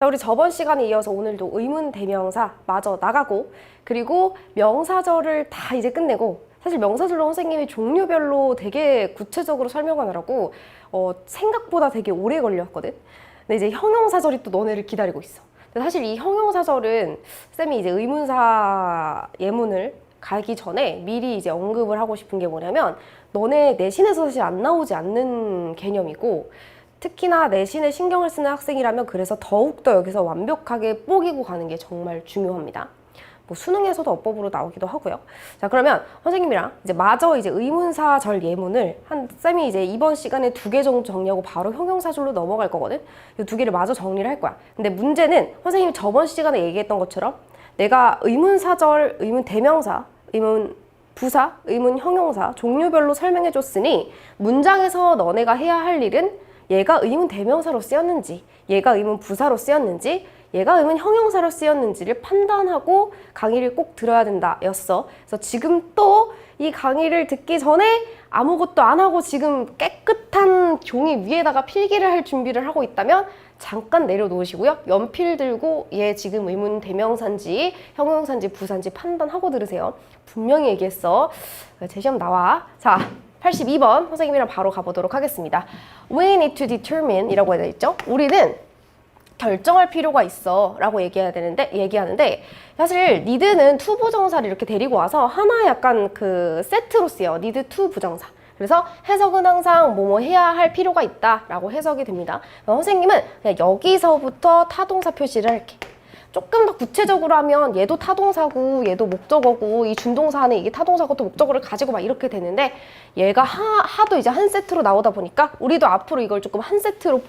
자, 우리 저번 시간에 이어서 오늘도 의문 대명사 마저 나가고, 그리고 명사절을 다 이제 끝내고, 사실 명사절로 선생님이 종류별로 되게 구체적으로 설명하느라고 생각보다 되게 오래 걸렸거든. 근데 이제 형용사절이 또 너네를 기다리고 있어. 근데 사실 이 형용사절은 쌤이 이제 의문사 예문을 가기 전에 미리 이제 언급을 하고 싶은 게 뭐냐면, 너네 내신에서 사실 안 나오지 않는 개념이고, 특히나 내신에 신경을 쓰는 학생이라면 그래서 더욱더 여기서 완벽하게 뽀기고 가는 게 정말 중요합니다. 뭐 수능에서도 어법으로 나오기도 하고요. 자, 그러면 선생님이랑 이제 마저 이제 의문사절 예문을 쌤이 이제 이번 시간에 2개 정도 정리하고 바로 형용사절로 넘어갈 거거든. 이 2개를 마저 정리를 할 거야. 근데 문제는 선생님이 저번 시간에 얘기했던 것처럼 내가 의문사절, 의문 대명사, 의문 부사, 의문 형용사 종류별로 설명해 줬으니 문장에서 너네가 해야 할 일은 얘가 의문 대명사로 쓰였는지, 얘가 의문 부사로 쓰였는지, 얘가 의문 형용사로 쓰였는지를 판단하고 강의를 꼭 들어야 된다 였어. 그래서 지금 또 이 강의를 듣기 전에 아무것도 안 하고 지금 깨끗한 종이 위에다가 필기를 할 준비를 하고 있다면 잠깐 내려놓으시고요. 연필 들고 얘 지금 의문 대명사인지 형용사인지 부사인지 판단하고 들으세요. 분명히 얘기했어. 제 시험 나와. 자, 82번 선생님이랑 바로 가보도록 하겠습니다. We need to determine 이라고 해야 되죠. 우리는 결정할 필요가 있어 라고 얘기하는데 사실 need는 to 부정사를 이렇게 데리고 와서 하나의 약간 그 세트로 쓰여. need to 부정사. 그래서 해석은 항상 뭐뭐 해야 할 필요가 있다 라고 해석이 됩니다. 선생님은 그냥 여기서부터 타동사 표시를 할게. 조금 더 구체적으로 하면 얘도 타동사고 얘도 목적어고 이 준동사 안에 이게 타동사고 또 목적어를 가지고 막 이렇게 되는데, 얘가 하도 이제 한 세트로 나오다 보니까 우리도 앞으로 이걸 조금 한 세트로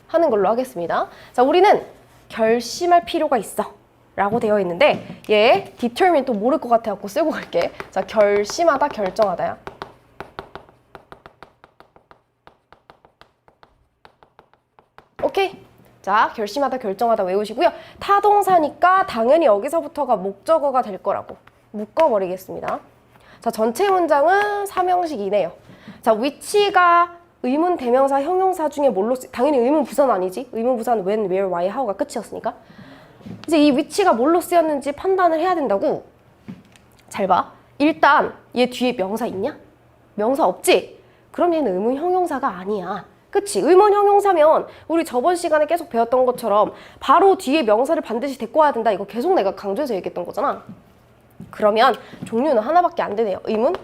하는 걸로 하겠습니다. 자, 우리는 결심할 필요가 있어 라고 되어 있는데, 얘 determine 또 모를 것 같아갖고 쓰고 갈게. 자, 결심하다, 결정하다야. 오케이. 자, 결심하다, 결정하다 외우시고요. 타동사니까 당연히 여기서부터가 목적어가 될 거라고 묶어버리겠습니다. 자, 전체 문장은 3형식이네요. 자, which가 의문 대명사, 형용사 중에 뭘로 당연히 의문 부사는 아니지. 의문 부사는 when, where, why, how가 끝이었으니까. 이제 이 which가 뭘로 쓰였는지 판단을 해야 된다고. 잘 봐. 일단 얘 뒤에 명사 있냐? 명사 없지? 그럼 얘는 의문 형용사가 아니야. 그치? 의문 형용사면 우리 저번 시간에 계속 배웠던 것처럼 바로 뒤에 명사를 반드시 데리고 와야 된다. 이거 계속 내가 강조해서 얘기했던 거잖아. 그러면 종류는 하나밖에 안 되네요. 의문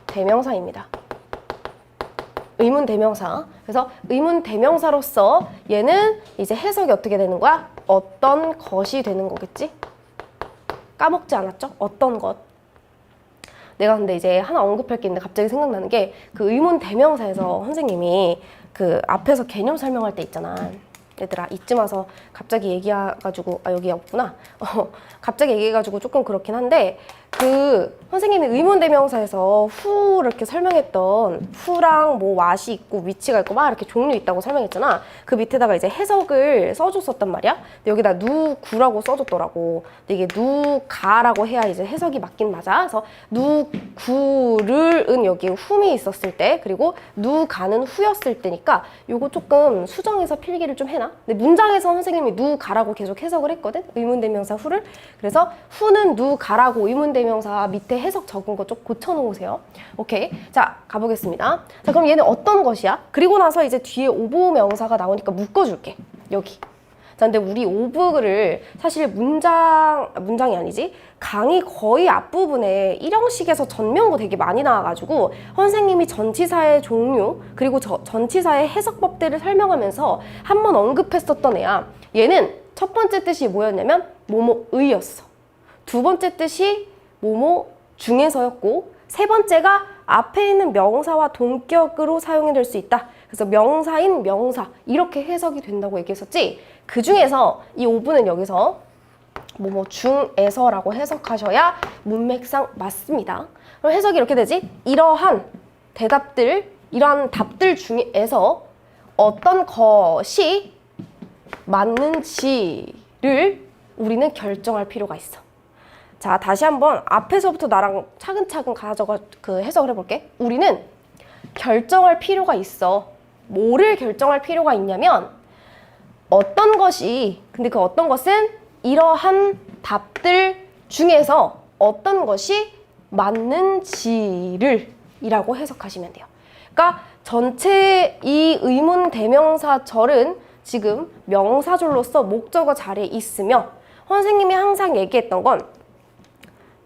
대명사입니다. 의문 대명사. 그래서 의문 대명사로서 얘는 이제 해석이 어떻게 되는 거야? 어떤 것이 되는 거겠지? 까먹지 않았죠? 어떤 것. 내가 근데 이제 하나 언급할 게 있는데 갑자기 생각나는 게, 그 의문 대명사에서 선생님이 그 앞에서 개념 설명할 때 있잖아. 얘들아, 이쯤 와서 갑자기 얘기해가지고, 여기 없구나. 갑자기 얘기해가지고 조금 그렇긴 한데, 그 선생님이 의문 대명사에서 후 이렇게 설명했던 후랑 뭐 what이 있고 which가 있고 막 이렇게 종류 있다고 설명했잖아. 그 밑에다가 이제 해석을 써줬었단 말이야. 근데 여기다 누구라고 써줬더라고. 근데 이게 누가라고 해야 이제 해석이 맞긴 맞아. 그래서 누구를은 여기 whom이 있었을 때, 그리고 누가는 who였을 때니까 요거 조금 수정해서 필기를 좀 해놔. 근데 문장에서 선생님이 누가라고 계속 해석을 했거든. 의문 대명사 who를. 그래서 who는 누가라고 의문 대명사 밑에 해석 적은 거 좀 고쳐놓으세요. 오케이. 자, 가보겠습니다. 자, 그럼 얘는 어떤 것이야? 그리고 나서 이제 뒤에 오브 명사가 나오니까 묶어줄게. 여기. 자, 근데 우리 오브를 사실 문장이 아니지? 강의 거의 앞부분에 1형식에서 전명구 되게 많이 나와가지고 선생님이 전치사의 종류, 그리고 전치사의 해석법들을 설명하면서 한번 언급했었던 애야. 얘는 첫 번째 뜻이 뭐였냐면 뭐뭐의였어. 두 번째 뜻이 뭐뭐 중에서였고, 세 번째가 앞에 있는 명사와 동격으로 사용이 될 수 있다. 그래서 명사인 명사 이렇게 해석이 된다고 얘기했었지. 그 중에서 이 오브는 여기서 뭐뭐 중에서라고 해석하셔야 문맥상 맞습니다. 그럼 해석이 이렇게 되지. 이러한 답들 중에서 어떤 것이 맞는지를 우리는 결정할 필요가 있어. 자, 다시 한번 앞에서부터 나랑 차근차근 그 해석을 해볼게. 우리는 결정할 필요가 있어. 뭐를 결정할 필요가 있냐면 근데 그 어떤 것은 이러한 답들 중에서 어떤 것이 맞는지를 이라고 해석하시면 돼요. 그러니까 전체 이 의문 대명사절은 지금 명사절로서 목적어 자리에 있으며 선생님이 항상 얘기했던 건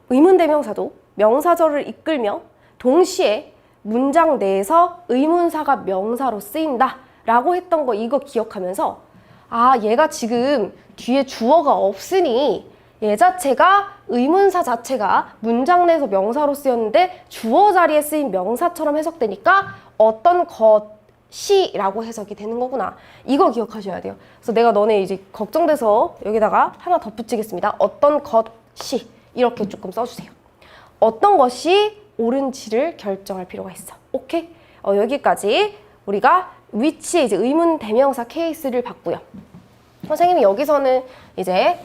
의문 대명사도 명사절을 이끌며 동시에 문장 내에서 의문사가 명사로 쓰인다 라고 했던 거 이거 기억하면서 아 얘가 지금 뒤에 주어가 없으니 얘 자체가 의문사 자체가 문장 내에서 명사로 쓰였는데 주어 자리에 쓰인 명사처럼 해석되니까 어떤 것이 라고 해석이 되는 거구나. 이거 기억하셔야 돼요. 그래서 내가 너네 이제 걱정돼서 여기다가 하나 덧붙이겠습니다. 어떤 것이 이렇게 조금 써주세요. 어떤 것이 옳은지를 결정할 필요가 있어. 오케이? 여기까지 우리가 which의 이제 의문 대명사 케이스를 봤고요. 선생님이 여기서는 이제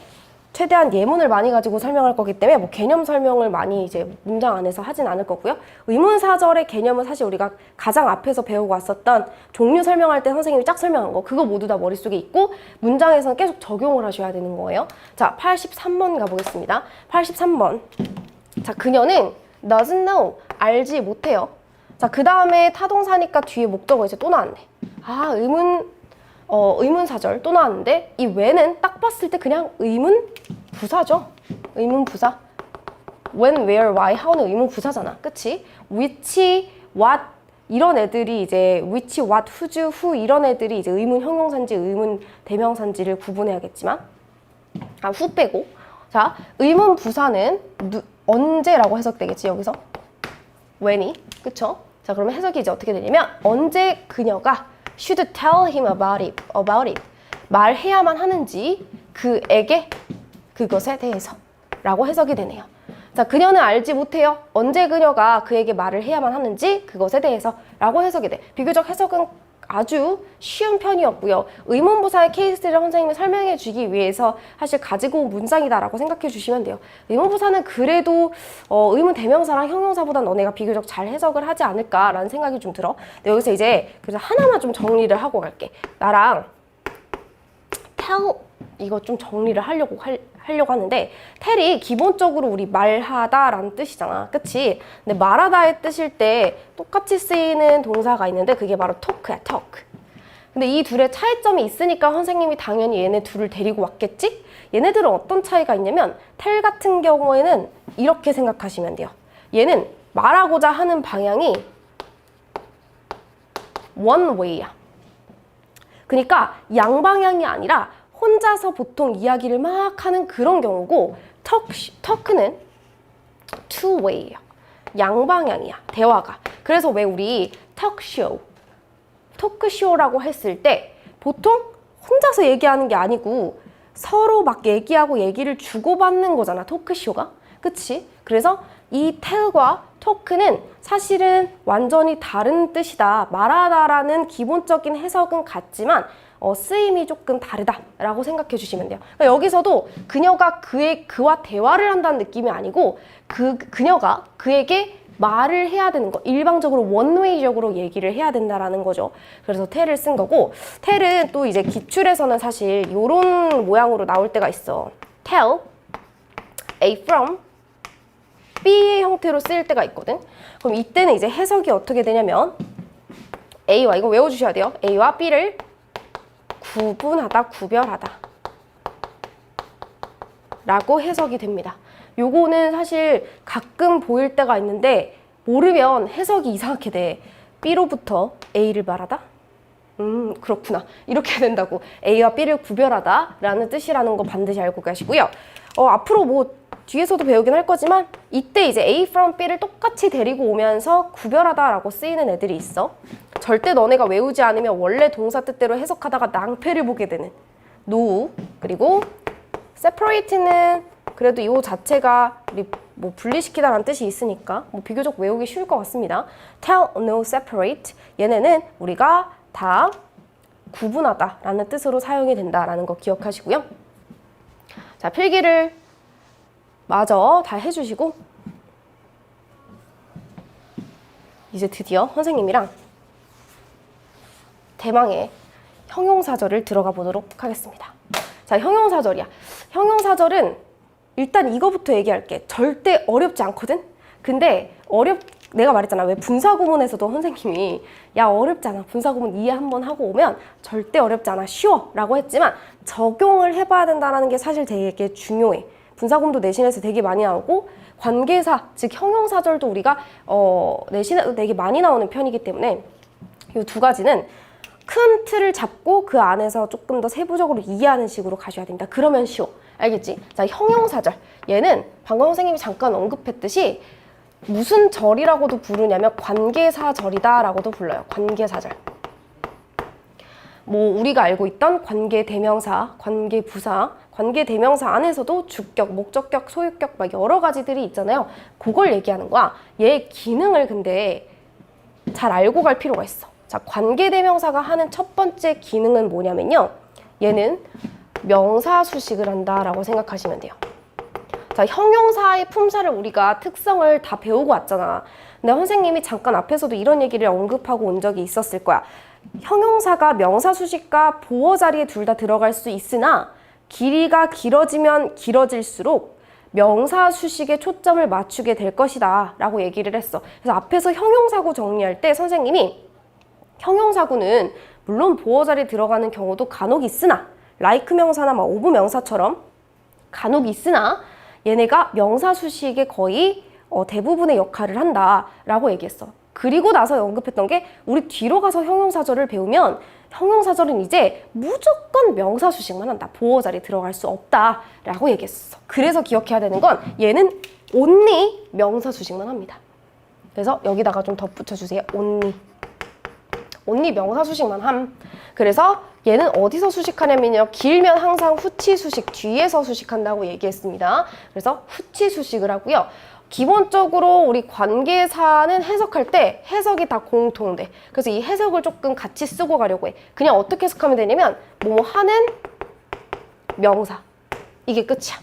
최대한 예문을 많이 가지고 설명할 거기 때문에 뭐 개념 설명을 많이 이제 문장 안에서 하진 않을 거고요. 의문사절의 개념은 사실 우리가 가장 앞에서 배우고 왔었던 종류 설명할 때 선생님이 쫙 설명한 거 그거 모두 다 머릿속에 있고 문장에서는 계속 적용을 하셔야 되는 거예요. 자, 83번 가보겠습니다. 83번. 자, 그녀는 doesn't know, 알지 못해요. 자, 그 다음에 타동사니까 뒤에 목적어 이제 또 나왔네. 아, 의문사절 또 나왔는데 이 when은 딱 봤을 때 그냥 의문부사죠. 의문부사. when, where, why, how는 의문부사잖아. 그치? which, what 이런 애들이 이제 which, what, whose, who 이런 애들이 이제 의문 형용사인지 의문 대명사인지를 구분해야겠지만 who 빼고 자, 의문부사는 언제라고 해석되겠지 여기서? when이. 그쵸? 자, 그러면 해석이 이제 어떻게 되냐면 언제 그녀가 should tell him about it. 말해야만 하는지 그에게 그것에 대해서 라고 해석이 되네요. 자, 그녀는 알지 못해요. 언제 그녀가 그에게 말을 해야만 하는지 그것에 대해서 라고 해석이 돼. 비교적 해석은 아주 쉬운 편이었고요. 의문부사의 케이스를 선생님이 설명해 주기 위해서 사실 가지고 온 문장이다라고 생각해 주시면 돼요. 의문부사는 그래도 의문 대명사랑 형용사보다 너네가 비교적 잘 해석을 하지 않을까라는 생각이 좀 들어. 근데 여기서 이제 그래서 하나만 좀 정리를 하고 갈게. 나랑 tell 이거 좀 정리를 하려고 하는데 tell이 기본적으로 우리 말하다라는 뜻이잖아. 그치? 근데 말하다의 뜻일 때 똑같이 쓰이는 동사가 있는데 그게 바로 talk야, talk. 근데 이 둘의 차이점이 있으니까 선생님이 당연히 얘네 둘을 데리고 왔겠지? 얘네들은 어떤 차이가 있냐면 tell 같은 경우에는 이렇게 생각하시면 돼요. 얘는 말하고자 하는 방향이 one way야. 그러니까 양방향이 아니라 혼자서 보통 이야기를 막 하는 그런 경우고 talk는 two way야. 양방향이야. 대화가. 그래서 왜 우리 토크쇼라고 했을 때 보통 혼자서 얘기하는 게 아니고 서로 막 얘기하고 얘기를 주고받는 거잖아. 토크쇼가. 그치? 그래서 이 tell과 talk는 사실은 완전히 다른 뜻이다. 말하다라는 기본적인 해석은 같지만 쓰임이 조금 다르다라고 생각해 주시면 돼요. 그러니까 여기서도 그녀가 그와 대화를 한다는 느낌이 아니고 그녀가 그에게 말을 해야 되는 거. 일방적으로 원웨이적으로 얘기를 해야 된다라는 거죠. 그래서 tell을 쓴 거고 tell은 또 이제 기출에서는 사실 이런 모양으로 나올 때가 있어. tell A from B의 형태로 쓰일 때가 있거든. 그럼 이때는 이제 해석이 어떻게 되냐면 A와 이거 외워주셔야 돼요. A와 B를 구분하다, 구별하다 라고 해석이 됩니다. 요거는 사실 가끔 보일 때가 있는데 모르면 해석이 이상하게 돼. B로부터 A를 말하다? 그렇구나. 이렇게 된다고. A와 B를 구별하다 라는 뜻이라는 거 반드시 알고 가시고요. 앞으로 뭐 뒤에서도 배우긴 할 거지만 이때 이제 A from B를 똑같이 데리고 오면서 구별하다 라고 쓰이는 애들이 있어. 절대 너네가 외우지 않으면 원래 동사 뜻대로 해석하다가 낭패를 보게 되는 노우. 그리고 separate는 그래도 이 자체가 뭐 분리시키다라는 뜻이 있으니까 뭐 비교적 외우기 쉬울 것 같습니다. tell, no, separate 얘네는 우리가 다 구분하다 라는 뜻으로 사용이 된다라는 거 기억하시고요. 자, 필기를 마저 다 해주시고 이제 드디어 선생님이랑 대망의 형용사절을 들어가 보도록 하겠습니다. 자, 형용사절이야. 형용사절은 일단 이거부터 얘기할게. 절대 어렵지 않거든? 근데 내가 말했잖아. 왜 분사구문에서도 선생님이 야, 어렵지 않아. 분사구문 이해 한번 하고 오면 절대 어렵지 않아. 쉬워. 라고 했지만 적용을 해봐야 된다는 게 사실 되게 중요해. 분사구문도 내신에서 되게 많이 나오고 관계사, 즉 형용사절도 우리가 내신에도 되게 많이 나오는 편이기 때문에 이 두 가지는 큰 틀을 잡고 그 안에서 조금 더 세부적으로 이해하는 식으로 가셔야 됩니다. 그러면 쉬워. 알겠지? 자, 형용사절. 얘는 방금 선생님이 잠깐 언급했듯이 무슨 절이라고도 부르냐면 관계사절이다라고도 불러요. 관계사절. 뭐 우리가 알고 있던 관계대명사, 관계부사, 관계대명사 안에서도 주격, 목적격, 소유격 막 여러 가지들이 있잖아요. 그걸 얘기하는 거야. 얘의 기능을 근데 잘 알고 갈 필요가 있어. 자, 관계대명사가 하는 첫 번째 기능은 뭐냐면요. 얘는 명사수식을 한다라고 생각하시면 돼요. 자, 형용사의 품사를 우리가 특성을 다 배우고 왔잖아. 근데 선생님이 잠깐 앞에서도 이런 얘기를 언급하고 온 적이 있었을 거야. 형용사가 명사수식과 보어 자리에 둘 다 들어갈 수 있으나 길이가 길어지면 길어질수록 명사수식에 초점을 맞추게 될 것이다 라고 얘기를 했어. 그래서 앞에서 형용사구 정리할 때 선생님이 형용사구는 물론 보어 자리에 들어가는 경우도 간혹 있으나 like 명사나 막 오브 명사처럼 간혹 있으나 얘네가 명사수식의 거의 대부분의 역할을 한다라고 얘기했어. 그리고 나서 언급했던 게 우리 뒤로 가서 형용사절을 배우면 형용사절은 이제 무조건 명사수식만 한다. 보어 자리에 들어갈 수 없다라고 얘기했어. 그래서 기억해야 되는 건 얘는 only 명사수식만 합니다. 그래서 여기다가 좀 덧붙여주세요. only 명사수식만 함. 그래서 얘는 어디서 수식하냐면요. 길면 항상 후치 수식, 뒤에서 수식한다고 얘기했습니다. 그래서 후치 수식을 하고요. 기본적으로 우리 관계사는 해석할 때 해석이 다 공통돼. 그래서 이 해석을 조금 같이 쓰고 가려고 해. 그냥 어떻게 해석하면 되냐면 뭐뭐 하는 명사. 이게 끝이야.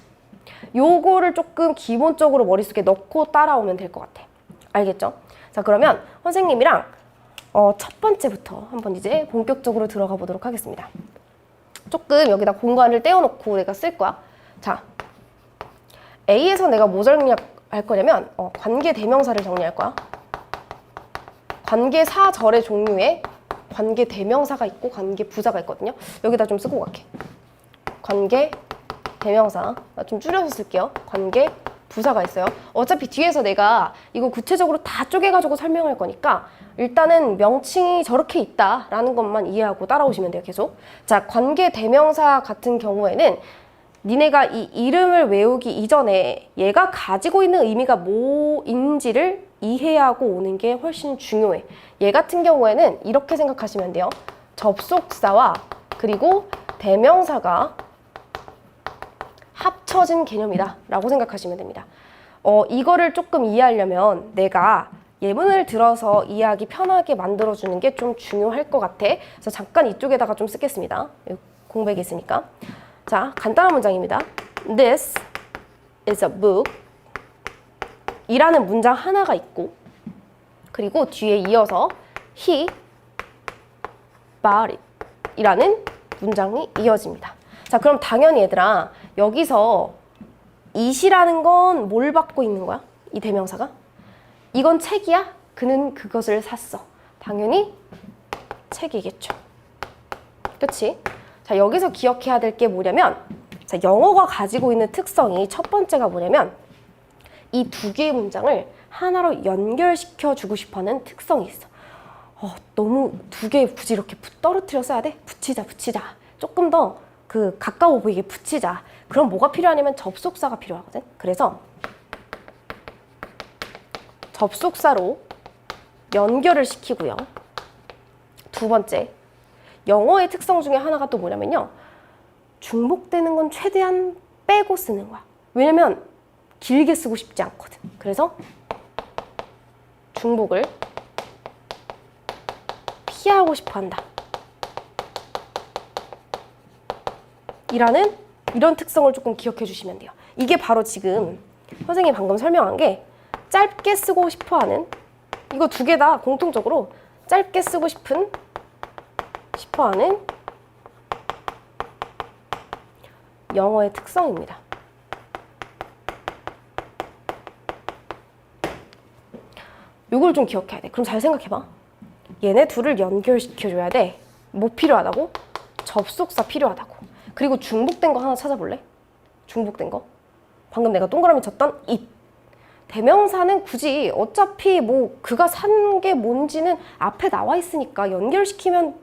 요거를 조금 기본적으로 머릿속에 넣고 따라오면 될 것 같아. 알겠죠? 자, 그러면 선생님이랑 첫 번째부터 한번 이제 본격적으로 들어가 보도록 하겠습니다. 조금 여기다 공간을 떼어놓고 내가 쓸 거야. 자, A에서 내가 뭐 정리할 거냐면 관계대명사를 정리할 거야. 관계사절의 종류에 관계대명사가 있고 관계부사가 있거든요. 여기다 좀 쓰고 갈게. 관계대명사, 나 좀 줄여서 쓸게요. 관계부사가 있어요. 어차피 뒤에서 내가 이거 구체적으로 다 쪼개가지고 설명할 거니까 일단은 명칭이 저렇게 있다라는 것만 이해하고 따라오시면 돼요. 계속. 자, 관계대명사 같은 경우에는 니네가 이 이름을 외우기 이전에 얘가 가지고 있는 의미가 뭐인지를 이해하고 오는 게 훨씬 중요해. 얘 같은 경우에는 이렇게 생각하시면 돼요. 접속사와 그리고 대명사가 합쳐진 개념이다 라고 생각하시면 됩니다. 이거를 조금 이해하려면 내가 예문을 들어서 이해하기 편하게 만들어주는 게 좀 중요할 것 같아. 그래서 잠깐 이쪽에다가 좀 쓰겠습니다. 공백이 있으니까. 자, 간단한 문장입니다. This is a book 이라는 문장 하나가 있고 그리고 뒤에 이어서 he bought it 이라는 문장이 이어집니다. 자, 그럼 당연히 얘들아 여기서 it이라는 건 뭘 받고 있는 거야? 이 대명사가? 이건 책이야? 그는 그것을 샀어. 당연히 책이겠죠. 그치? 자, 여기서 기억해야 될 게 뭐냐면 자, 영어가 가지고 있는 특성이 첫 번째가 뭐냐면 이 두 개의 문장을 하나로 연결시켜 주고 싶어하는 특성이 있어. 너무 두 개 굳이 이렇게 떨어뜨려 써야 돼? 붙이자. 조금 더 가까워 보이게 붙이자. 그럼 뭐가 필요하냐면 접속사가 필요하거든. 그래서 접속사로 연결을 시키고요. 두 번째, 영어의 특성 중에 하나가 또 뭐냐면요. 중복되는 건 최대한 빼고 쓰는 거야. 왜냐면 길게 쓰고 싶지 않거든. 그래서 중복을 피하고 싶어 한다. 이런 특성을 조금 기억해 주시면 돼요. 이게 바로 지금 선생님이 방금 설명한 게 짧게 쓰고 싶어 하는 이거 두 개 다 공통적으로 짧게 쓰고 싶어 하는 영어의 특성입니다. 요걸 좀 기억해야 돼. 그럼 잘 생각해봐. 얘네 둘을 연결시켜줘야 돼. 뭐 필요하다고? 접속사 필요하다고. 그리고 중복된 거 하나 찾아볼래? 중복된 거. 방금 내가 동그라미 쳤던 it. 대명사는 굳이 어차피 뭐 그가 산 게 뭔지는 앞에 나와 있으니까 연결시키면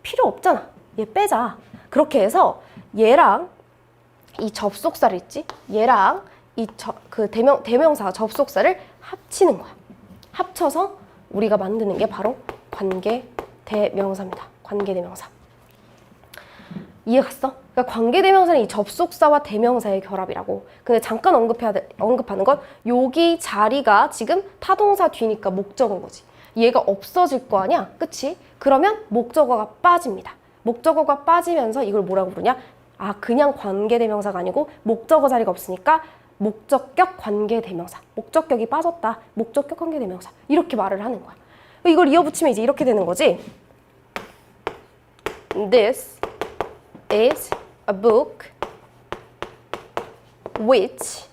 필요 없잖아. 얘 빼자. 그렇게 해서 얘랑 이 접속사를 있지? 얘랑 그 대명사 접속사를 합치는 거야. 합쳐서 우리가 만드는 게 바로 관계대명사입니다. 관계대명사. 이해 갔어? 그러니까 관계대명사는 이 접속사와 대명사의 결합이라고. 근데 잠깐 언급하는 건 여기 자리가 지금 타동사 뒤니까 목적어인 거지. 얘가 없어질 거 아니야? 그치? 그러면 목적어가 빠집니다. 목적어가 빠지면서 이걸 뭐라고 부르냐? 아, 그냥 관계대명사가 아니고 목적어 자리가 없으니까 목적격 관계대명사. 목적격이 빠졌다. 목적격 관계대명사. 이렇게 말을 하는 거야. 이걸 이어붙이면 이제 이렇게 되는 거지. This is a book which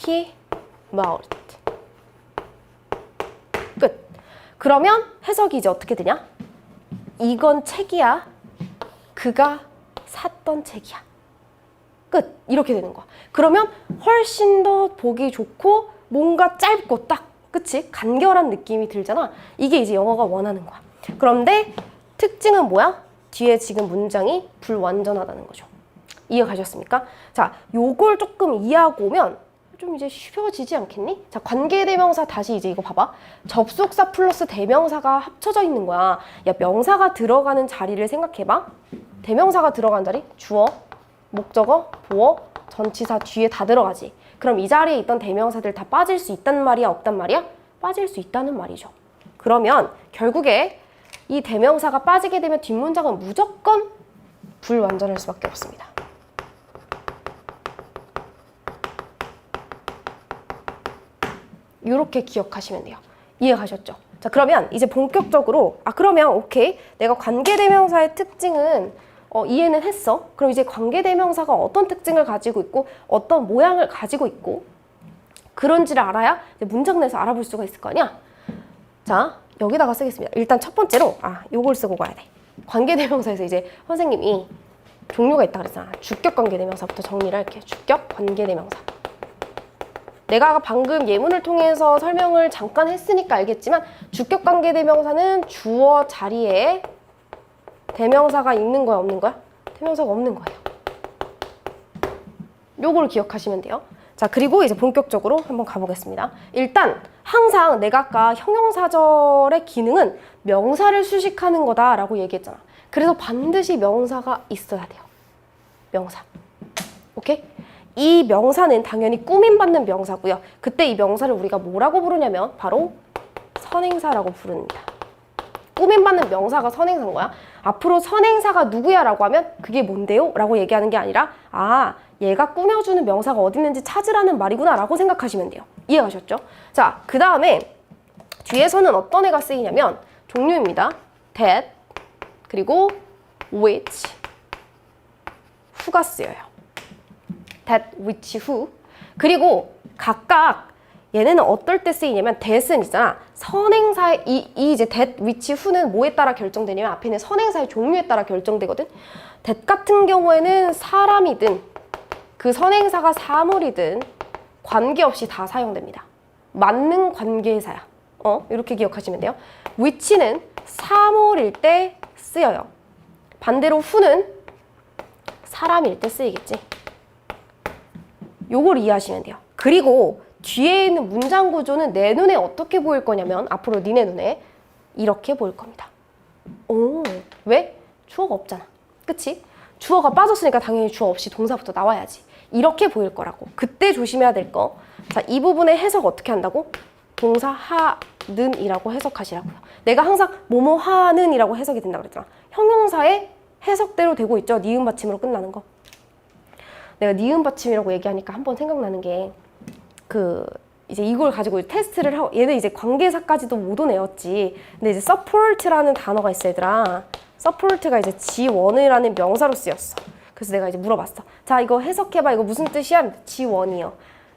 he bought. 끝. 그러면 해석이 이제 어떻게 되냐? 이건 책이야. 그가 샀던 책이야. 끝. 이렇게 되는 거야. 그러면 훨씬 더 보기 좋고 뭔가 짧고 딱, 그치? 간결한 느낌이 들잖아. 이게 이제 영어가 원하는 거야. 그런데 특징은 뭐야? 뒤에 지금 문장이 불완전하다는 거죠. 이해 가셨습니까? 자, 요걸 조금 이해하고 오면 좀 이제 쉬워지지 않겠니? 자, 관계대명사 다시 이제 이거 봐봐. 접속사 플러스 대명사가 합쳐져 있는 거야. 야, 명사가 들어가는 자리를 생각해봐. 대명사가 들어간 자리, 주어, 목적어, 보어, 전치사 뒤에 다 들어가지. 그럼 이 자리에 있던 대명사들 다 빠질 수 있단 말이야, 없단 말이야? 빠질 수 있다는 말이죠. 그러면 결국에 이 대명사가 빠지게 되면 뒷문장은 무조건 불완전할 수밖에 없습니다. 이렇게 기억하시면 돼요. 이해 가셨죠? 자, 그러면 이제 본격적으로 그러면 오케이. 내가 관계대명사의 특징은 이해는 했어. 그럼 이제 관계대명사가 어떤 특징을 가지고 있고 어떤 모양을 가지고 있고 그런지를 알아야 이제 문장 내에서 알아볼 수가 있을 거 아니야? 자, 여기다가 쓰겠습니다. 일단 첫 번째로 요걸 쓰고 가야 돼. 관계대명사에서 이제 선생님이 종류가 있다 그랬잖아. 주격 관계대명사부터 정리를 할게. 주격 관계대명사. 내가 방금 예문을 통해서 설명을 잠깐 했으니까 알겠지만 주격 관계대명사는 주어 자리에 대명사가 있는 거야, 없는 거야? 대명사가 없는 거예요. 요거를 기억하시면 돼요. 자, 그리고 이제 본격적으로 한번 가보겠습니다. 일단 항상 내가 아까 형용사절의 기능은 명사를 수식하는 거다라고 얘기했잖아. 그래서 반드시 명사가 있어야 돼요. 명사. 오케이? 이 명사는 당연히 꾸밈받는 명사고요. 그때 이 명사를 우리가 뭐라고 부르냐면 바로 선행사라고 부릅니다. 꾸밈받는 명사가 선행사인 거야. 앞으로 선행사가 누구야 라고 하면 그게 뭔데요? 라고 얘기하는 게 아니라 얘가 꾸며주는 명사가 어디 있는지 찾으라는 말이구나 라고 생각하시면 돼요. 이해가셨죠? 자, 그 다음에 뒤에서는 어떤 애가 쓰이냐면 종류입니다. that 그리고 which who가 쓰여요. that, which, who. 그리고 각각 얘네는 어떨 때 쓰이냐면 that은 있잖아. 선행사의 이제 that, which, who는 뭐에 따라 결정되냐면 앞에 있는 선행사의 종류에 따라 결정되거든. that 같은 경우에는 사람이든 그 선행사가 사물이든 관계없이 다 사용됩니다. 맞는 관계사야. 이렇게 기억하시면 돼요. which는 사물일 때 쓰여요. 반대로 who는 사람일 때 쓰이겠지. 요걸 이해하시면 돼요. 그리고 뒤에 있는 문장 구조는 내 눈에 어떻게 보일 거냐면 앞으로 니네 눈에 이렇게 보일 겁니다. 왜? 주어가 없잖아. 그치? 주어가 빠졌으니까 당연히 주어 없이 동사부터 나와야지. 이렇게 보일 거라고. 그때 조심해야 될 거. 자, 이 부분의 해석 어떻게 한다고? 동사 하는 이라고 해석하시라고요. 내가 항상 뭐뭐 하는 이라고 해석이 된다고 그랬잖아. 형용사의 해석대로 되고 있죠. 니은 받침으로 끝나는 거. 내가 니은 받침이라고 얘기하니까 한번 생각나는 게 이제 이걸 가지고 테스트를 하고 얘는 이제 관계사까지도 못 오내었지. 근데 이제 support라는 단어가 있어, 얘들아. support가 이제 지원이라는 명사로 쓰였어. 그래서 내가 이제 물어봤어. 자, 이거 해석해봐. 이거 무슨 뜻이야? 지원이요.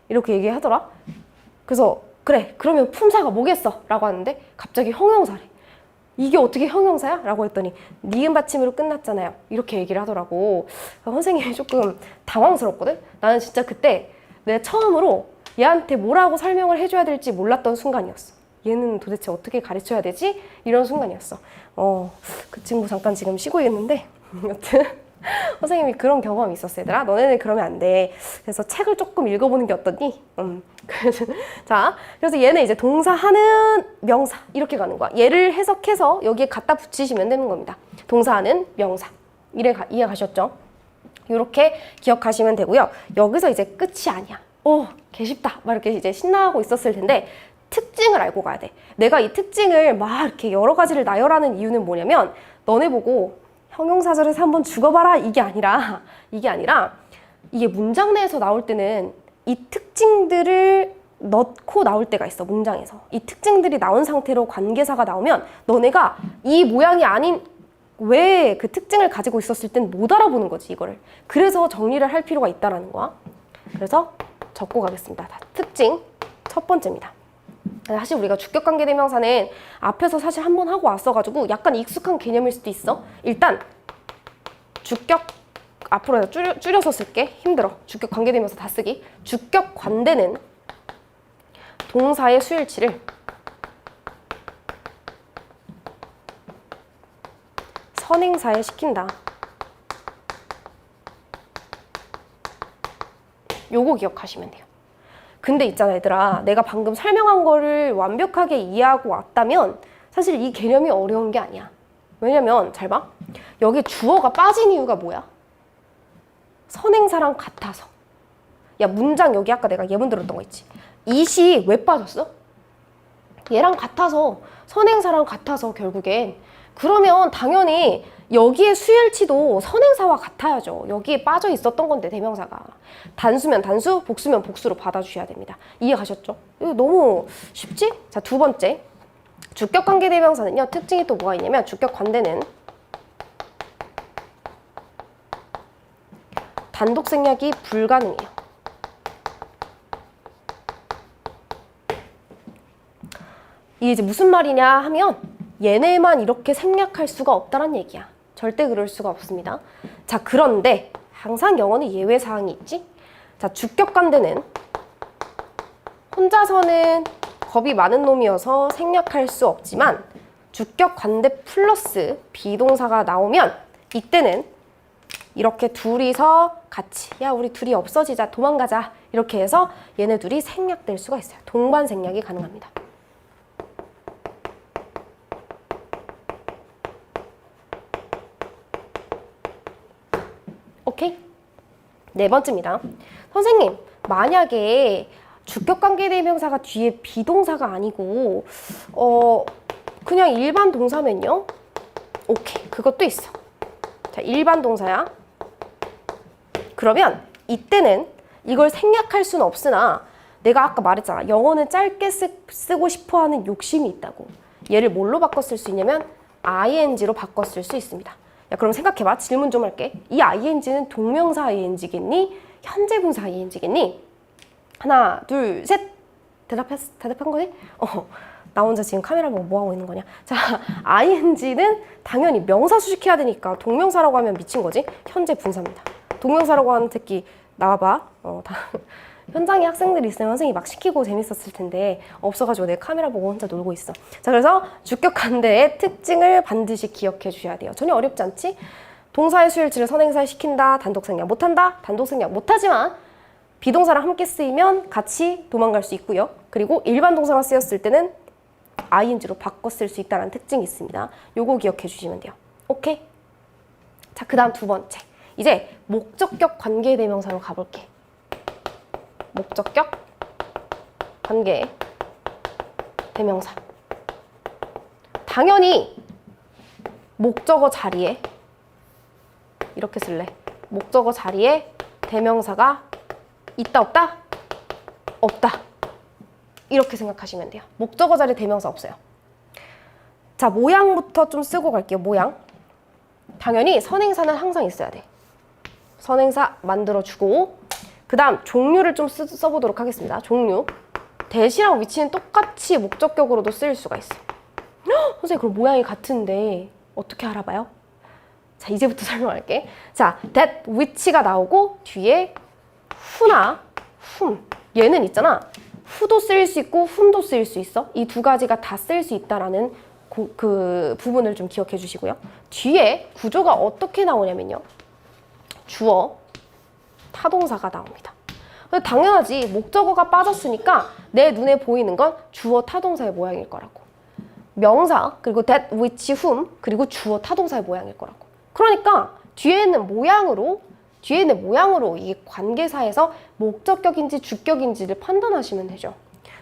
이렇게 얘기하더라. 그래서 그래, 그러면 품사가 뭐겠어? 라고 하는데 갑자기 형용사래. 이게 어떻게 형용사야? 라고 했더니 니은 받침으로 끝났잖아요. 이렇게 얘기를 하더라고. 선생님이 조금 당황스럽거든? 나는 진짜 그때 내가 처음으로 얘한테 뭐라고 설명을 해줘야 될지 몰랐던 순간이었어. 얘는 도대체 어떻게 가르쳐야 되지? 이런 순간이었어. 그 친구 잠깐 지금 쉬고 있는데 여튼 선생님이 그런 경험이 있었어. 얘들아, 너네는 그러면 안 돼. 그래서 책을 조금 읽어보는 게 어떠니? 자, 그래서 얘는 이제 동사하는 명사 이렇게 가는 거야. 얘를 해석해서 여기에 갖다 붙이시면 되는 겁니다. 동사하는 명사. 이해 가셨죠? 이렇게 기억하시면 되고요. 여기서 이제 끝이 아니야. 개 쉽다. 막 이렇게 이제 신나하고 있었을 텐데 특징을 알고 가야 돼. 내가 이 특징을 막 이렇게 여러 가지를 나열하는 이유는 뭐냐면 너네 보고 형용사절에서 한번 죽어봐라 이게 아니라 이게 문장 내에서 나올 때는 이 특징들을 넣고 나올 때가 있어. 문장에서 이 특징들이 나온 상태로 관계사가 나오면 너네가 이 모양이 아닌 왜 그 특징을 가지고 있었을 땐 못 알아보는 거지 이거를. 그래서 정리를 할 필요가 있다라는 거야. 그래서 적고 가겠습니다. 특징 첫 번째입니다. 사실 우리가 주격관계대명사는 앞에서 사실 한번 하고 왔어가지고 약간 익숙한 개념일 수도 있어. 일단 주격 앞으로 내가 줄여서 쓸게. 힘들어. 주격관계대명사 다 쓰기. 주격관대는 동사의 수일치를 선행사에 시킨다. 요거 기억하시면 돼요. 근데 있잖아 얘들아, 내가 방금 설명한 거를 완벽하게 이해하고 왔다면 사실 이 개념이 어려운 게 아니야. 왜냐면 잘 봐. 여기 주어가 빠진 이유가 뭐야? 선행사랑 같아서. 야, 문장 여기 아까 내가 예문 들었던 거 있지? it이 왜 빠졌어? 얘랑 같아서, 선행사랑 같아서 결국엔. 그러면 당연히 여기에 수일치도 선행사와 같아야죠. 여기에 빠져 있었던 건데 대명사가. 단수면 단수, 복수면 복수로 받아주셔야 됩니다. 이해 가셨죠? 이거 너무 쉽지? 자, 두 번째. 주격관계대명사는요. 특징이 또 뭐가 있냐면 주격관대는 단독 생략이 불가능해요. 이게 이제 무슨 말이냐 하면 얘네만 이렇게 생략할 수가 없다는 얘기야. 절대 그럴 수가 없습니다. 자, 그런데 항상 영어는 예외사항이 있지? 자, 주격관대는 혼자서는 겁이 많은 놈이어서 생략할 수 없지만 주격관대 플러스 비동사가 나오면 이때는 이렇게 둘이서 같이 야 우리 둘이 없어지자 도망가자 이렇게 해서 얘네 둘이 생략될 수가 있어요. 동반 생략이 가능합니다. 오케이? 네 번째입니다. 선생님, 만약에 주격관계대명사가 뒤에 비동사가 아니고 그냥 일반 동사면요? 오케이, 그것도 있어. 자, 일반 동사야. 그러면 이때는 이걸 생략할 수는 없으나 내가 아까 말했잖아. 영어는 짧게 쓰고 싶어하는 욕심이 있다고. 얘를 뭘로 바꿔 쓸 수 있냐면 ing로 바꿔 쓸 수 있습니다. 야, 그럼 생각해봐. 질문 좀 할게. 이 ing는 동명사 ing겠니? 현재 분사 ing겠니? 하나, 둘, 셋. 대답한 거지? 나 혼자 지금 카메라 보고 뭐 하고 있는 거냐? 자, ing는 당연히 명사 수식해야 되니까 동명사라고 하면 미친 거지? 현재 분사입니다. 동명사라고 하는 특기 나와봐. 현장에 학생들이 있으면 선생님이 막 시키고 재밌었을 텐데 없어가지고 내 카메라 보고 혼자 놀고 있어. 자, 그래서 주격관대의 특징을 반드시 기억해 주셔야 돼요. 전혀 어렵지 않지? 동사의 수일치를 선행사에 시킨다. 단독생략 못한다. 단독생략 못하지만 비동사랑 함께 쓰이면 같이 도망갈 수 있고요. 그리고 일반 동사가 쓰였을 때는 ing로 바꿔 쓸 수 있다는 특징이 있습니다. 요거 기억해 주시면 돼요. 오케이? 자, 그 다음 두 번째. 이제 목적격 관계대명사로 가볼게. 목적격 관계 대명사. 당연히 목적어 자리에 이렇게 쓸래. 목적어 자리에 대명사가 있다 없다? 없다. 이렇게 생각하시면 돼요. 목적어 자리에 대명사 없어요. 자, 모양부터 좀 쓰고 갈게요. 모양. 당연히 선행사는 항상 있어야 돼. 선행사 만들어주고 그 다음 종류를 좀 써보도록 하겠습니다. 종류. 대시랑 위치는 똑같이 목적격으로도 쓰일 수가 있어. 헉, 선생님 그럼 모양이 같은데 어떻게 알아봐요? 자, 이제부터 설명할게. 자, that, which가 나오고 뒤에 who나 whom. 얘는 있잖아. who도 쓰일 수 있고 whom도 쓰일 수 있어. 이 두 가지가 다 쓰일 수 있다라는 그 부분을 좀 기억해 주시고요. 뒤에 구조가 어떻게 나오냐면요. 주어, 타동사가 나옵니다. 당연하지. 목적어가 빠졌으니까 내 눈에 보이는 건 주어, 타동사의 모양일 거라고. 명사, 그리고 that, which, whom, 그리고 주어, 타동사의 모양일 거라고. 그러니까 뒤에 있는 모양으로 이 관계사에서 목적격인지 주격인지를 판단하시면 되죠.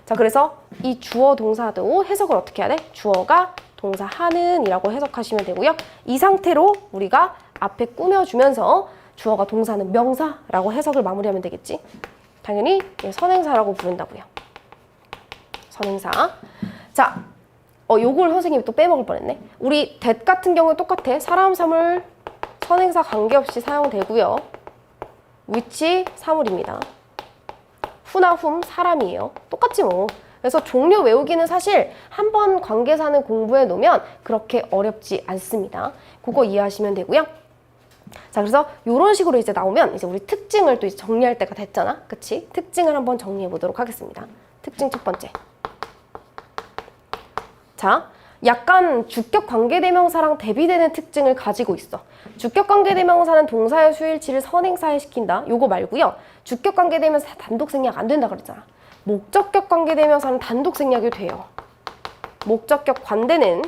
자, 그래서 이 주어 동사도 해석을 어떻게 해야 돼? 주어가 동사 하는 이라고 해석하시면 되고요. 이 상태로 우리가 앞에 꾸며주면서 주어가 동사는 명사라고 해석을 마무리하면 되겠지. 당연히 선행사라고 부른다고요. 선행사. 자, 요걸 선생님이 또 빼먹을 뻔했네. 우리 that 같은 경우는 똑같아. 사람, 사물, 선행사 관계없이 사용되고요. which, 사물입니다. who나 whom, 사람이에요. 똑같지 뭐. 그래서 종류 외우기는 사실 한 번 관계사는 공부해 놓으면 그렇게 어렵지 않습니다. 그거 이해하시면 되고요. 자, 그래서 이런 식으로 이제 나오면 이제 우리 특징을 또 이제 정리할 때가 됐잖아. 그치? 특징을 한번 정리해 보도록 하겠습니다. 특징 첫 번째. 자, 약간 주격 관계대명사랑 대비되는 특징을 가지고 있어. 주격 관계대명사는 동사의 수일치를 선행사에 시킨다. 요거 말고요. 주격 관계대명사 단독 생략 안 된다 그랬잖아. 목적격 관계대명사는 단독 생략이 돼요. 목적격 관대는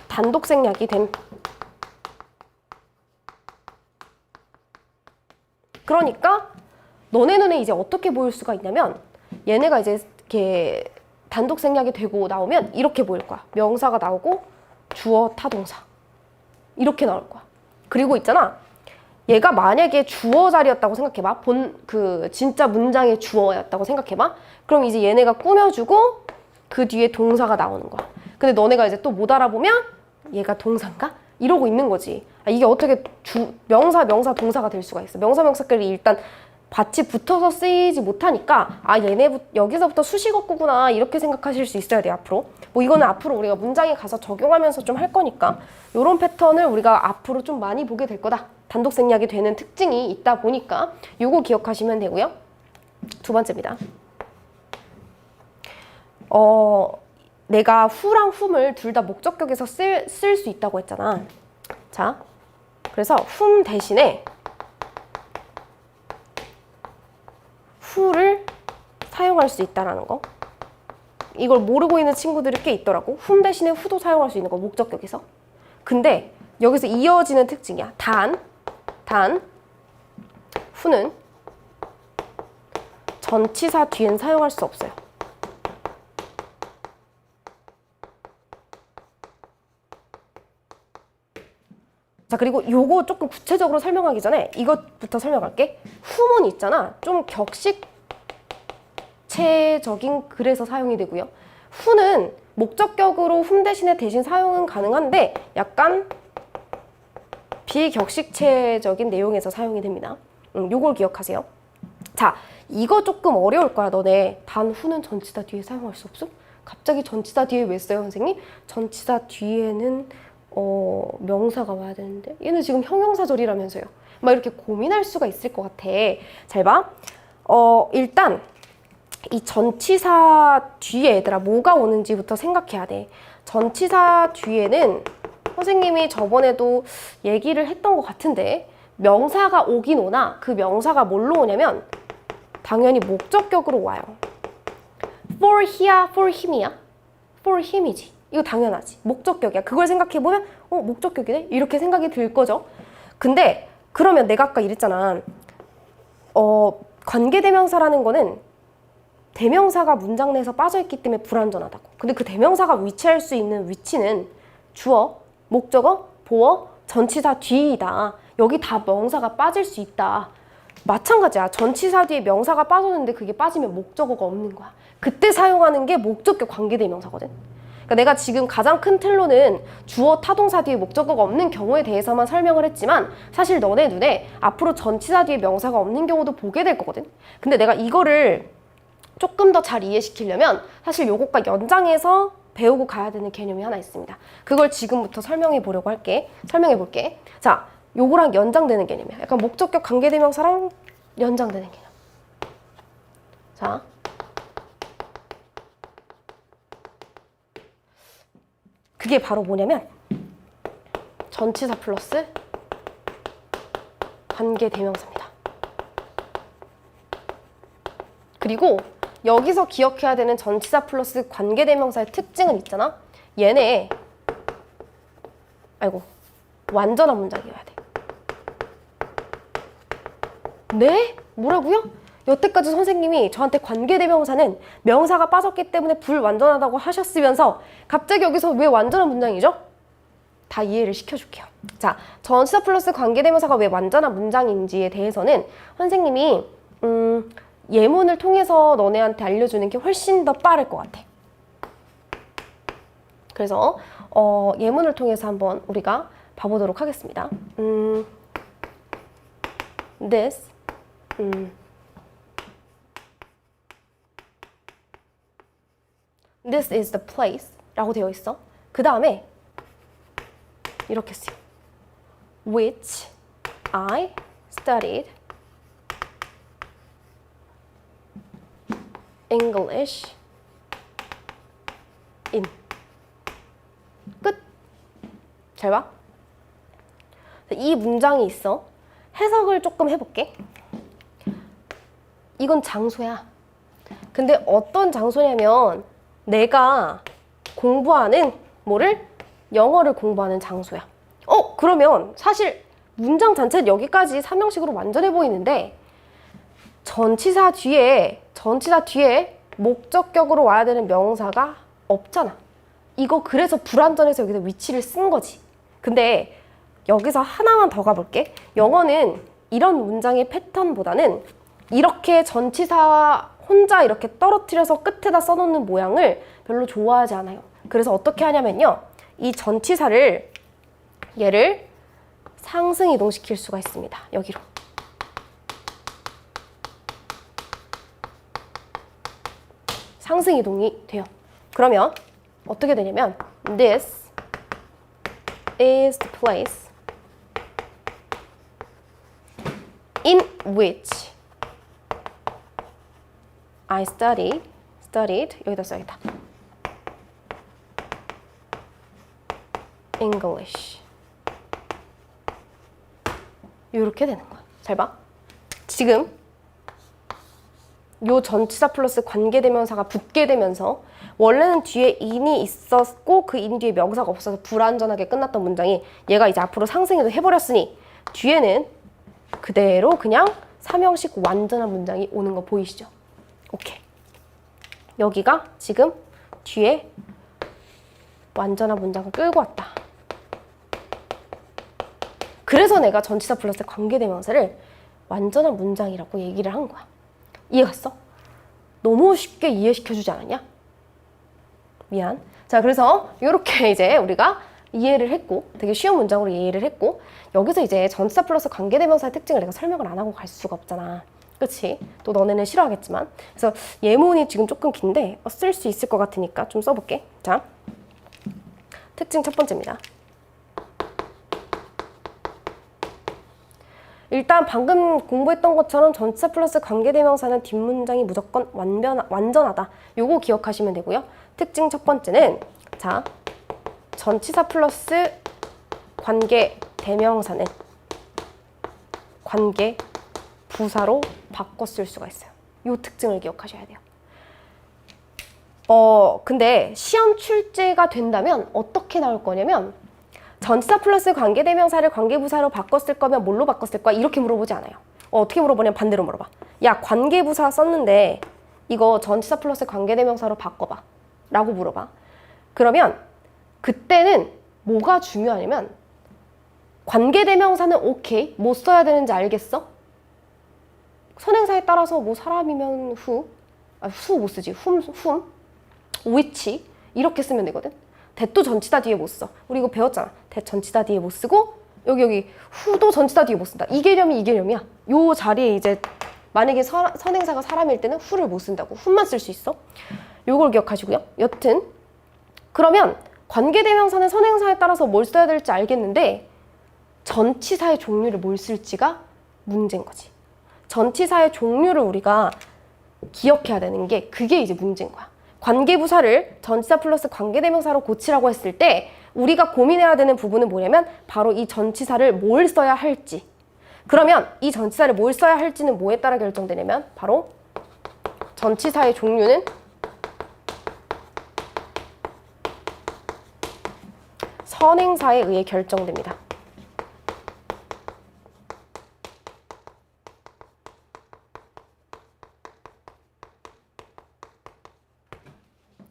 단독 생략이 됨. 그러니까 너네 눈에 이제 어떻게 보일 수가 있냐면 얘네가 이제 이렇게 단독 생략이 되고 나오면 이렇게 보일 거야. 명사가 나오고 주어, 타동사 이렇게 나올 거야. 그리고 있잖아. 얘가 만약에 주어 자리였다고 생각해봐. 진짜 문장의 주어였다고 생각해봐. 그럼 이제 얘네가 꾸며주고 그 뒤에 동사가 나오는 거야. 근데 너네가 이제 또 못 알아보면 얘가 동사인가? 이러고 있는 거지. 이게 어떻게 명사, 동사가 될 수가 있어. 명사, 명사끼리 일단 밭이 붙어서 쓰이지 못하니까 얘네 여기서부터 수식어구구나 이렇게 생각하실 수 있어야 돼요. 앞으로 뭐 이거는 앞으로 우리가 문장에 가서 적용하면서 좀 할 거니까 이런 패턴을 우리가 앞으로 좀 많이 보게 될 거다. 단독 생략이 되는 특징이 있다 보니까 요거 기억하시면 되고요. 두 번째입니다. 내가 who랑 whom을 둘 다 목적격에서 쓸 수 있다고 했잖아. 자, 그래서 whom 대신에 who를 사용할 수 있다라는 거. 이걸 모르고 있는 친구들이 꽤 있더라고. whom 대신에 who도 사용할 수 있는 거, 목적격에서. 근데 여기서 이어지는 특징이야. 단 who는 전치사 뒤엔 사용할 수 없어요. 자, 그리고 요거 조금 구체적으로 설명하기 전에 이것부터 설명할게. whom은 있잖아. 좀 격식체적인 글에서 사용이 되고요. who는 목적격으로 whom 대신 사용은 가능한데 약간 비격식체적인 내용에서 사용이 됩니다. 요걸 기억하세요. 자, 이거 조금 어려울 거야, 너네. 단 who는 전치사 뒤에 사용할 수 없어? 갑자기 전치사 뒤에 왜 써요, 선생님? 전치사 뒤에는 명사가 와야 되는데 얘는 지금 형용사절이라면서요. 막 이렇게 고민할 수가 있을 것 같아. 잘 봐. 일단 이 전치사 뒤에 얘들아 뭐가 오는지부터 생각해야 돼. 전치사 뒤에는 선생님이 저번에도 얘기를 했던 것 같은데 명사가 오긴 오나 그 명사가 뭘로 오냐면 당연히 목적격으로 와요. for he야, for him이야? for him이지. 이거 당연하지. 목적격이야. 그걸 생각해보면 목적격이네? 이렇게 생각이 들 거죠. 근데 그러면 내가 아까 이랬잖아. 관계대명사라는 거는 대명사가 문장 내에서 빠져있기 때문에 불완전하다고. 근데 그 대명사가 위치할 수 있는 위치는 주어, 목적어, 보어, 전치사 뒤이다. 여기 다 명사가 빠질 수 있다. 마찬가지야. 전치사 뒤에 명사가 빠졌는데 그게 빠지면 목적어가 없는 거야. 그때 사용하는 게 목적격 관계대명사거든. 그러니까 내가 지금 가장 큰 틀로는 주어 타동사 뒤에 목적어가 없는 경우에 대해서만 설명을 했지만 사실 너네 눈에 앞으로 전치사 뒤에 명사가 없는 경우도 보게 될 거거든. 근데 내가 이거를 조금 더 잘 이해시키려면 사실 요것과 연장해서 배우고 가야 되는 개념이 하나 있습니다. 그걸 지금부터 설명해 보려고 할게. 설명해 볼게. 자, 요거랑 연장되는 개념이야. 약간 목적격 관계대명사랑 연장되는 개념. 자, 그게 바로 뭐냐면 전치사 플러스 관계대명사입니다. 그리고 여기서 기억해야 되는 전치사 플러스 관계대명사의 특징은 있잖아. 얘네 완전한 문장이어야 돼. 네? 뭐라고요? 여태까지 선생님이 저한테 관계대명사는 명사가 빠졌기 때문에 불완전하다고 하셨으면서 갑자기 여기서 왜 완전한 문장이죠? 다 이해를 시켜줄게요. 자, 전치사 플러스 관계대명사가 왜 완전한 문장인지에 대해서는 선생님이 예문을 통해서 너네한테 알려주는 게 훨씬 더 빠를 것 같아. 그래서 예문을 통해서 한번 우리가 봐보도록 하겠습니다. This is the place 라고 되어 있어. 그 다음에 이렇게 써. Which I studied English in. 끝. 잘 봐. 이 문장이 있어. 해석을 조금 해볼게. 이건 장소야. 근데 어떤 장소냐면 내가 공부하는 영어를 공부하는 장소야. 그러면 사실 문장 자체는 여기까지 삼형식으로 완전해 보이는데 전치사 뒤에 목적격으로 와야 되는 명사가 없잖아. 이거 그래서 불완전해서 여기다 위치를 쓴 거지. 근데 여기서 하나만 더 가볼게. 영어는 이런 문장의 패턴보다는 이렇게 전치사 혼자 이렇게 떨어뜨려서 끝에다 써놓는 모양을 별로 좋아하지 않아요. 그래서 어떻게 하냐면요. 이 전치사를 얘를 상승 이동시킬 수가 있습니다. 여기로. 상승 이동이 돼요. 그러면 어떻게 되냐면 This is the place in which I studied 여기다 써야겠다. English. 이렇게 되는 거야. 잘 봐. 지금 요 전치사 플러스 관계대명사가 붙게 되면서 원래는 뒤에 in이 있었고 그 in 뒤에 명사가 없어서 불완전하게 끝났던 문장이 얘가 이제 앞으로 상승해도 해버렸으니 뒤에는 그대로 그냥 삼형식 완전한 문장이 오는 거 보이시죠? 오케이. 여기가 지금 뒤에 완전한 문장을 끌고 왔다. 그래서 내가 전치사 플러스 관계대명사를 완전한 문장이라고 얘기를 한 거야. 이해갔어? 너무 쉽게 이해시켜주지 않았냐? 미안. 자, 그래서 이렇게 이제 우리가 이해를 했고 되게 쉬운 문장으로 이해를 했고 여기서 이제 전치사 플러스 관계대명사의 특징을 내가 설명을 안 하고 갈 수가 없잖아. 그치? 또 너네는 싫어하겠지만. 그래서 예문이 지금 조금 긴데 쓸 수 있을 것 같으니까 좀 써볼게. 자, 특징 첫 번째입니다. 일단 방금 공부했던 것처럼 전치사 플러스 관계대명사는 뒷문장이 무조건 완전하다. 요거 기억하시면 되고요. 특징 첫 번째는 자, 전치사 플러스 관계대명사는 관계 부사로 바꿔 쓸 수가 있어요. 요 특징을 기억하셔야 돼요. 근데 시험 출제가 된다면 어떻게 나올 거냐면 전치사 플러스 관계대명사를 관계부사로 바꿨을 거면 뭘로 바꿨을 거야? 이렇게 물어보지 않아요. 어떻게 물어보냐면 반대로 물어봐. 야, 관계부사 썼는데 이거 전치사 플러스 관계대명사로 바꿔봐 라고 물어봐. 그러면 그때는 뭐가 중요하냐면 관계대명사는 오케이, 뭐 써야 되는지 알겠어? 선행사에 따라서 뭐 사람이면 후 못 쓰지. which 이렇게 쓰면 되거든. 대도 전치사 뒤에 못 써. 우리 이거 배웠잖아. 대 전치사 뒤에 못 쓰고 여기 후도 전치사 뒤에 못 쓴다. 이 개념이 이 개념이야. 요 자리에 이제 만약에 선행사가 사람일 때는 후를 못 쓴다고. 후만 쓸 수 있어. 요걸 기억하시고요. 여튼 그러면 관계대명사는 선행사에 따라서 뭘 써야 될지 알겠는데 전치사의 종류를 뭘 쓸지가 문제인 거지. 전치사의 종류를 우리가 기억해야 되는 게 그게 이제 문제인 거야. 관계부사를 전치사 플러스 관계대명사로 고치라고 했을 때 우리가 고민해야 되는 부분은 뭐냐면 바로 이 전치사를 뭘 써야 할지. 그러면 이 전치사를 뭘 써야 할지는 뭐에 따라 결정되냐면 바로 전치사의 종류는 선행사에 의해 결정됩니다.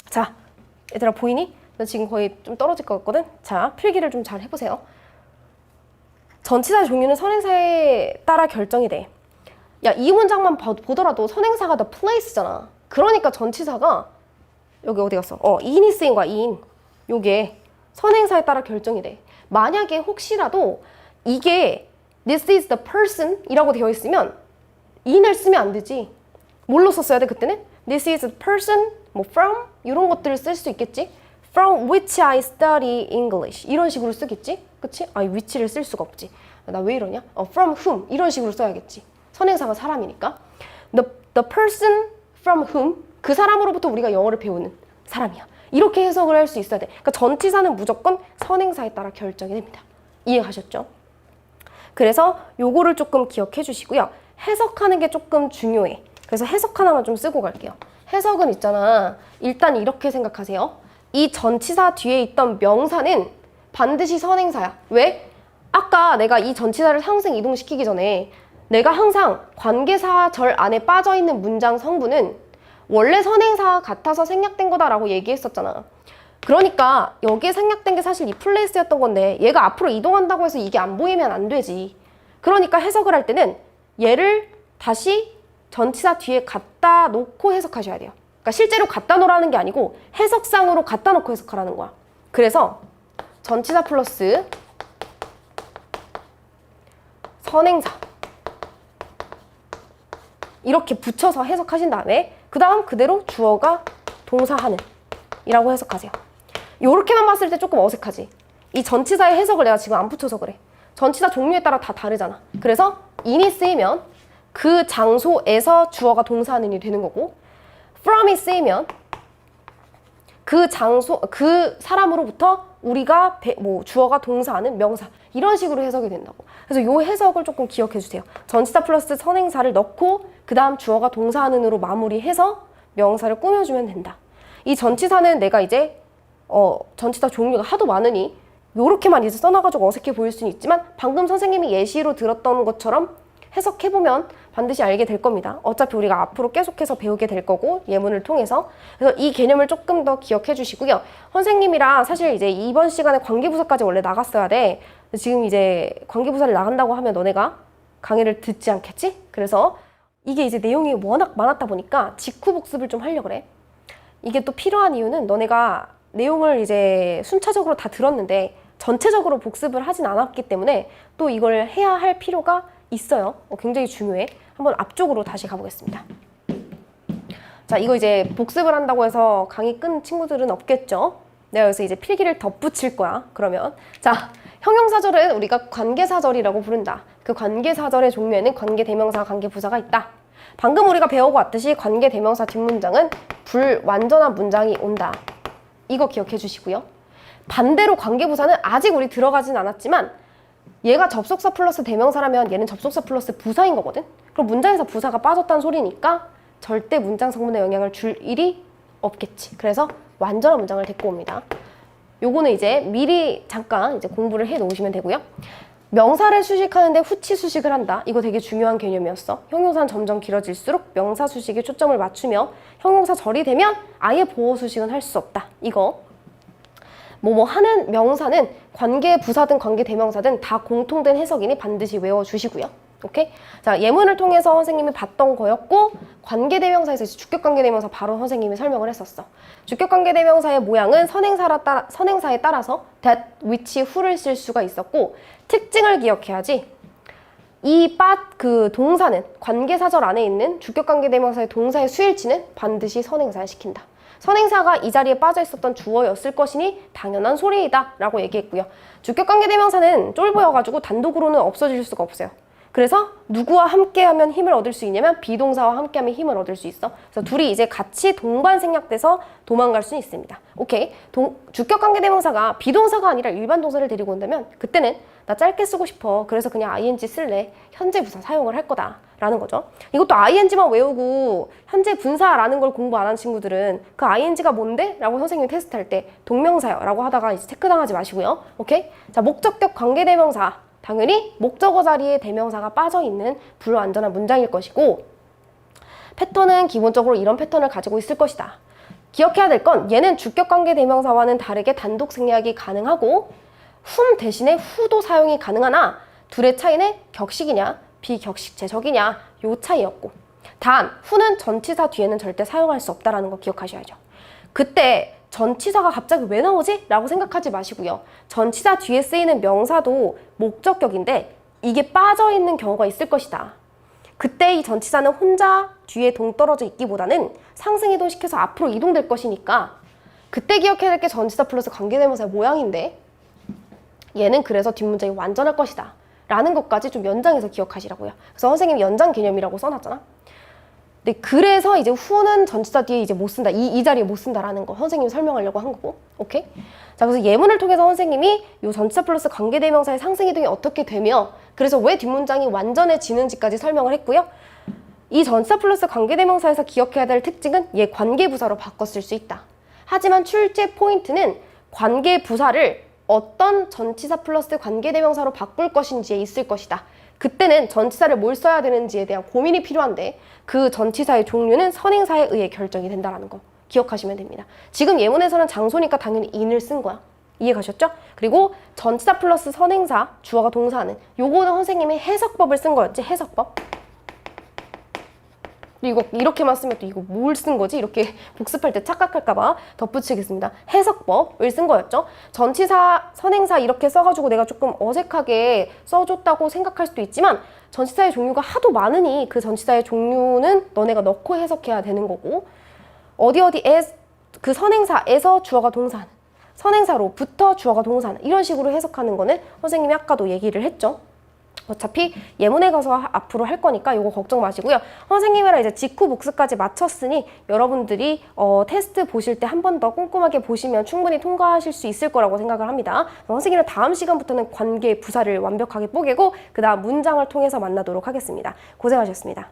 자, 얘들아 보이니? 나 지금 거의 좀 떨어질 것 같거든? 자, 필기를 좀 잘 해보세요. 전치사의 종류는 선행사에 따라 결정이 돼. 야, 이 문장만 보더라도 선행사가 the place잖아. 그러니까 전치사가 여기 어디 갔어? in이 쓰인 거야, in. 요게 선행사에 따라 결정이 돼. 만약에 혹시라도 이게 this is the person 이라고 되어 있으면 in을 쓰면 안 되지. 뭘로 썼어야 돼, 그때는? This is the person, 뭐 from 이런 것들을 쓸 수 있겠지. From which I study English 이런 식으로 쓰겠지. 그치? 아, which를 쓸 수가 없지. 나 왜 이러냐? From whom 이런 식으로 써야겠지. 선행사가 사람이니까. The person from whom 그 사람으로부터 우리가 영어를 배우는 사람이야. 이렇게 해석을 할 수 있어야 돼. 그러니까 전치사는 무조건 선행사에 따라 결정이 됩니다. 이해가셨죠? 그래서 요거를 조금 기억해 주시고요. 해석하는 게 조금 중요해. 그래서 해석 하나만 좀 쓰고 갈게요. 해석은 있잖아. 일단 이렇게 생각하세요. 이 전치사 뒤에 있던 명사는 반드시 선행사야. 왜? 아까 내가 이 전치사를 상승 이동시키기 전에 내가 항상 관계사절 안에 빠져있는 문장 성분은 원래 선행사 같아서 생략된 거다라고 얘기했었잖아. 그러니까 여기에 생략된 게 사실 이 플레이스였던 건데 얘가 앞으로 이동한다고 해서 이게 안 보이면 안 되지. 그러니까 해석을 할 때는 얘를 다시 전치사 뒤에 갖다 놓고 해석하셔야 돼요. 그러니까 실제로 갖다 놓으라는 게 아니고 해석상으로 갖다 놓고 해석하라는 거야. 그래서 전치사 플러스 선행사 이렇게 붙여서 해석하신 다음에 그 다음 그대로 주어가 동사하는 이라고 해석하세요. 요렇게만 봤을 때 조금 어색하지. 이 전치사의 해석을 내가 지금 안 붙여서 그래. 전치사 종류에 따라 다 다르잖아. 그래서 in이 쓰이면 그 장소에서 주어가 동사하는이 되는 거고 from이 쓰이면 그 장소, 그 사람으로부터 우리가 주어가 동사하는 명사 이런 식으로 해석이 된다고. 그래서 요 해석을 조금 기억해 주세요. 전치사 플러스 선행사를 넣고 그 다음 주어가 동사하는으로 마무리해서 명사를 꾸며주면 된다. 이 전치사는 내가 이제 전치사 종류가 하도 많으니 요렇게만 이제 써놔가지고 어색해 보일 수는 있지만 방금 선생님이 예시로 들었던 것처럼 해석해보면 반드시 알게 될 겁니다. 어차피 우리가 앞으로 계속해서 배우게 될 거고 예문을 통해서. 그래서 이 개념을 조금 더 기억해 주시고요. 선생님이랑 사실 이제 이번 시간에 관계부사까지 원래 나갔어야 돼. 지금 이제 관계부사를 나간다고 하면 너네가 강의를 듣지 않겠지? 그래서 이게 이제 내용이 워낙 많았다 보니까 직후 복습을 좀 하려고 그래. 이게 또 필요한 이유는 너네가 내용을 이제 순차적으로 다 들었는데 전체적으로 복습을 하진 않았기 때문에 또 이걸 해야 할 필요가 있어요. 굉장히 중요해. 한번 앞쪽으로 다시 가보겠습니다. 자, 이거 이제 복습을 한다고 해서 강의 끈 친구들은 없겠죠? 내가 여기서 이제 필기를 덧붙일 거야. 그러면 자, 형용사절은 우리가 관계사절이라고 부른다. 그 관계사절의 종류에는 관계대명사, 관계부사가 있다. 방금 우리가 배우고 왔듯이 관계대명사 뒷문장은 불완전한 문장이 온다. 이거 기억해 주시고요. 반대로 관계부사는 아직 우리 들어가진 않았지만 얘가 접속사 플러스 대명사라면 얘는 접속사 플러스 부사인 거거든? 그럼 문장에서 부사가 빠졌다는 소리니까 절대 문장 성분에 영향을 줄 일이 없겠지. 그래서 완전한 문장을 데리고 옵니다. 요거는 이제 미리 잠깐 이제 공부를 해 놓으시면 되고요. 명사를 수식하는데 후치 수식을 한다. 이거 되게 중요한 개념이었어. 형용사는 점점 길어질수록 명사 수식에 초점을 맞추며 형용사절이 되면 아예 보호 수식은 할 수 없다. 이거 뭐뭐 하는 명사는 관계 부사든 관계 대명사든 다 공통된 해석이니 반드시 외워주시고요. 오케이? 자, 예문을 통해서 선생님이 봤던 거였고 관계대명사에서 이제 주격관계대명사 바로 선생님이 설명을 했었어. 주격관계대명사의 모양은 선행사에 따라서 that, which, who를 쓸 수가 있었고 특징을 기억해야지. 그 동사는 관계사절 안에 있는 주격관계대명사의 동사의 수일치는 반드시 선행사에 시킨다. 선행사가 이 자리에 빠져 있었던 주어였을 것이니 당연한 소리이다 라고 얘기했고요. 주격관계대명사는 쫄보여가지고 단독으로는 없어질 수가 없어요. 그래서 누구와 함께하면 힘을 얻을 수 있냐면 비동사와 함께하면 힘을 얻을 수 있어. 그래서 둘이 이제 같이 동반 생략돼서 도망갈 수 있습니다. 오케이. 주격관계대명사가 비동사가 아니라 일반 동사를 데리고 온다면 그때는 나 짧게 쓰고 싶어. 그래서 그냥 ing 쓸래. 현재 부사 사용을 할 거다. 라는 거죠. 이것도 ing만 외우고 현재 분사라는 걸 공부 안 한 친구들은 그 ing가 뭔데? 라고 선생님이 테스트할 때 동명사요. 라고 하다가 이제 체크당하지 마시고요. 오케이? 자, 목적격 관계대명사. 당연히 목적어 자리에 대명사가 빠져있는 불완전한 문장일 것이고 패턴은 기본적으로 이런 패턴을 가지고 있을 것이다. 기억해야 될 건 얘는 주격관계 대명사와는 다르게 단독 생략이 가능하고 대신에 who도 사용이 가능하나 둘의 차이는 격식이냐 비격식 제적이냐 요 차이였고 단 who는 전치사 뒤에는 절대 사용할 수 없다는 거 기억하셔야죠. 그때 전치사가 갑자기 왜 나오지? 라고 생각하지 마시고요. 전치사 뒤에 쓰이는 명사도 목적격인데 이게 빠져있는 경우가 있을 것이다. 그때 이 전치사는 혼자 뒤에 동떨어져 있기보다는 상승 이동시켜서 앞으로 이동될 것이니까 그때 기억해야 될 게 전치사 플러스 관계대명사의 모양인데 얘는 그래서 뒷문장이 완전할 것이다. 라는 것까지 좀 연장해서 기억하시라고요. 그래서 선생님이 연장 개념이라고 써놨잖아. 네, 그래서 이제 who는 전치사 뒤에 이제 못 쓴다. 이 자리에 못 쓴다라는 거 선생님이 설명하려고 한 거고. 오케이? 자, 그래서 예문을 통해서 선생님이 이 전치사 플러스 관계대명사의 상승 이동이 어떻게 되며 그래서 왜 뒷문장이 완전해지는지까지 설명을 했고요. 이 전치사 플러스 관계대명사에서 기억해야 될 특징은 얘 관계부사로 바꿔 쓸 수 있다. 하지만 출제 포인트는 관계부사를 어떤 전치사 플러스 관계대명사로 바꿀 것인지에 있을 것이다. 그때는 전치사를 뭘 써야 되는지에 대한 고민이 필요한데 그 전치사의 종류는 선행사에 의해 결정이 된다는 거 기억하시면 됩니다. 지금 예문에서는 장소니까 당연히 in을 쓴 거야. 이해 가셨죠? 그리고 전치사 플러스 선행사, 주어가 동사하는 요거는 선생님이 해석법을 쓴 거였지, 해석법. 이거 이렇게만 쓰면 또 이거 뭘 쓴 거지? 이렇게 복습할 때 착각할까봐 덧붙이겠습니다. 해석법을 쓴 거였죠. 전치사, 선행사 이렇게 써가지고 내가 조금 어색하게 써줬다고 생각할 수도 있지만 전치사의 종류가 하도 많으니 그 전치사의 종류는 너네가 넣고 해석해야 되는 거고 어디에 그 선행사에서 주어가 동사하는 선행사로부터 주어가 동사하는 이런 식으로 해석하는 거는 선생님이 아까도 얘기를 했죠. 어차피 예문에 가서 앞으로 할 거니까 이거 걱정 마시고요. 선생님이랑 이제 직후 복습까지 마쳤으니 여러분들이 테스트 보실 때 한 번 더 꼼꼼하게 보시면 충분히 통과하실 수 있을 거라고 생각을 합니다. 선생님은 다음 시간부터는 관계 부사를 완벽하게 뽀개고 그 다음 문장을 통해서 만나도록 하겠습니다. 고생하셨습니다.